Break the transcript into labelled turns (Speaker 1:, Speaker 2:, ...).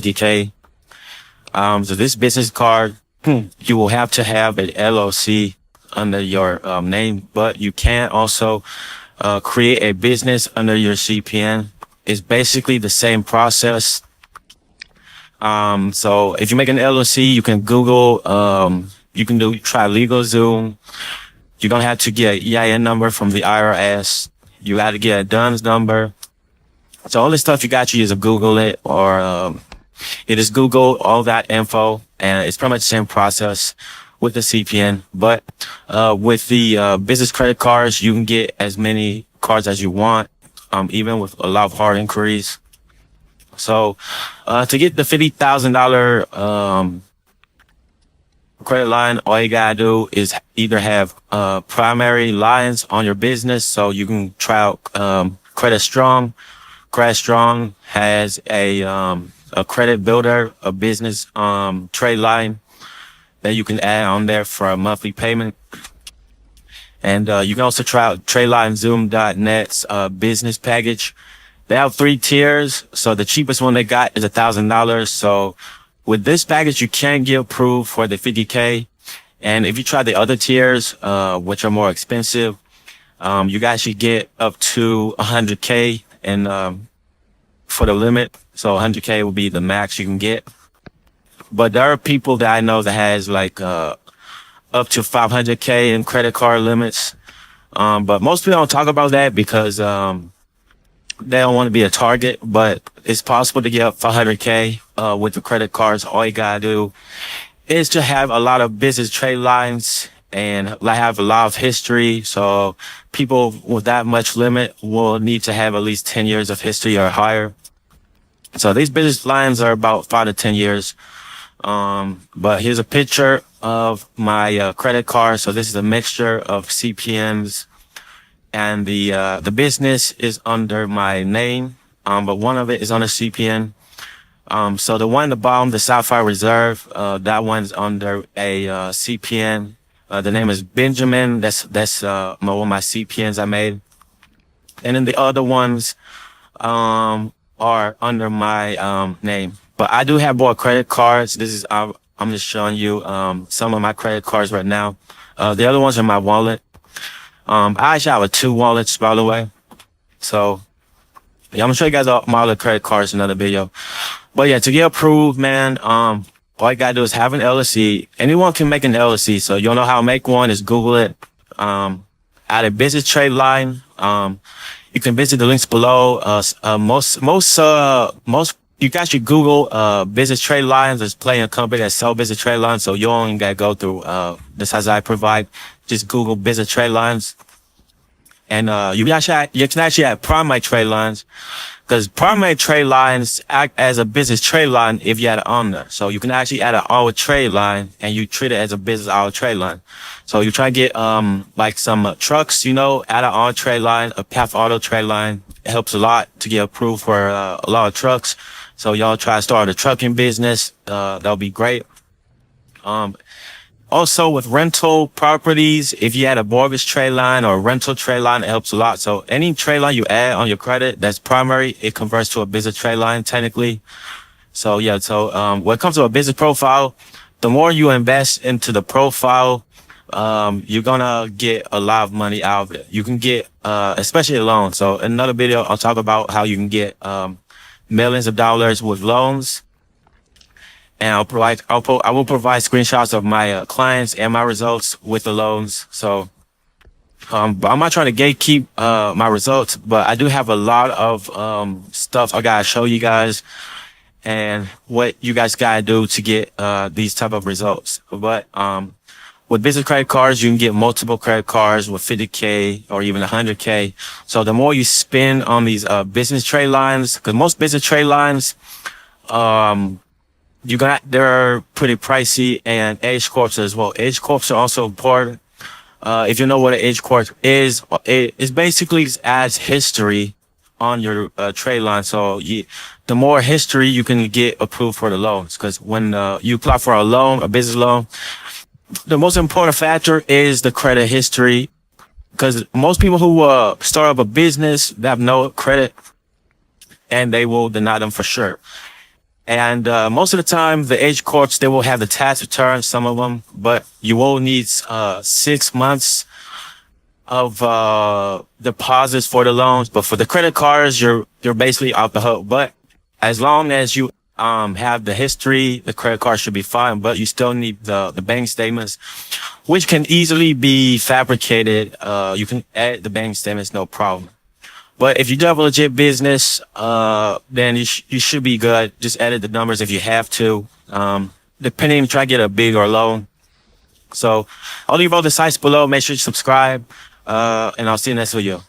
Speaker 1: 50K. So this business card, you will have to have an LLC under your name, but you can also create a business under your CPN. It's basically the same process. So if you make an LLC, you can Google, you can try LegalZoom. You're going to have to get an EIN number from the IRS. You got to get a DUNS number. So all this stuff you got, you either Google it or, you just Google all that info, and it's pretty much the same process with the CPN. But, with the, business credit cards, you can get as many cards as you want, even with a lot of hard inquiries. So, to get the $50,000, credit line, all you gotta do is either have primary lines on your business, so you can try out Credit Strong. Credit Strong has a credit builder, a business trade line that you can add on there for a monthly payment. And you can also try out TradeLineZoom.net's business package. They have 3 tiers, so the cheapest one they got is $1,000. So with this package, you can get approved for the 50K. And if you try the other tiers, which are more expensive, you guys should get up to 100K and for the limit. So 100K will be the max you can get. But there are people that I know that has like up to 500K in credit card limits. But most people don't talk about that because they don't want to be a target, but it's possible to get up 500K with the credit cards. All you gotta do is to have a lot of business trade lines and have a lot of history. So people with that much limit will need to have at least 10 years of history or higher. So these business lines are about 5 to 10 years. But here's a picture of my credit card. So this is a mixture of CPNs. And the business is under my name, but one of it is on a CPN. So the one at the bottom, the Sapphire Reserve, that one's under a CPN. The name is Benjamin. That's one of my CPNs I made. And then the other ones are under my name. But I do have more credit cards. This is I'm just showing you some of my credit cards right now. The other ones are my wallet. I actually have 2 wallets, by the way. So, yeah, I'm gonna show you guys all my other credit cards in another video. But yeah, to get approved, man, all you gotta do is have an LLC. Anyone can make an LLC. So you don't know how to make one, is Google it. Add a business trade line. You can visit the links below. You guys should Google, business trade lines. There's plenty of companies that sell business trade lines. So you only gotta go through, the sites I provide. Just Google business trade lines. And, you can actually add primary trade lines, because primary trade lines act as a business trade line if you add it on there. So you can actually add an auto trade line and you treat it as a business auto trade line. So you try to get, like some trucks, add an auto trade line, a path auto trade line. It helps a lot to get approved for, a lot of trucks. So y'all try to start a trucking business. That'll be great. Also with rental properties, if you add a mortgage trade line or a rental trade line, it helps a lot. So any trade line you add on your credit that's primary, it converts to a business trade line technically. So yeah, when it comes to a business profile, the more you invest into the profile, you're gonna get a lot of money out of it. You can get, especially a loan. So in another video, I'll talk about how you can get, millions of dollars with loans. And I will provide screenshots of my clients and my results with the loans. So, but I'm not trying to gatekeep, my results, but I do have a lot of, stuff I gotta show you guys and what you guys gotta do to get, these type of results. But, with business credit cards, you can get multiple credit cards with 50K or even 100K. So the more you spend on these, business trade lines, because most business trade lines, they're pretty pricey, and age corps as well. Age corps are also important. If you know what an age corp is, it basically adds history on your trade line. So the more history you can get approved for the loans, because when you apply for a loan, a business loan, the most important factor is the credit history, because most people who start up a business, they have no credit, and they will deny them for sure. And most of the time, the H corps, they will have the tax return, some of them, but you will need 6 months of deposits for the loans. But for the credit cards, you're basically off the hook. But as long as you have the history, the credit card should be fine. But you still need the bank statements, which can easily be fabricated. You can edit the bank statements, no problem. But if you do have a legit business, then you should be good. Just edit the numbers if you have to. Depending, try to get a big or low. So I'll leave all the sites below. Make sure you subscribe. And I'll see you next video.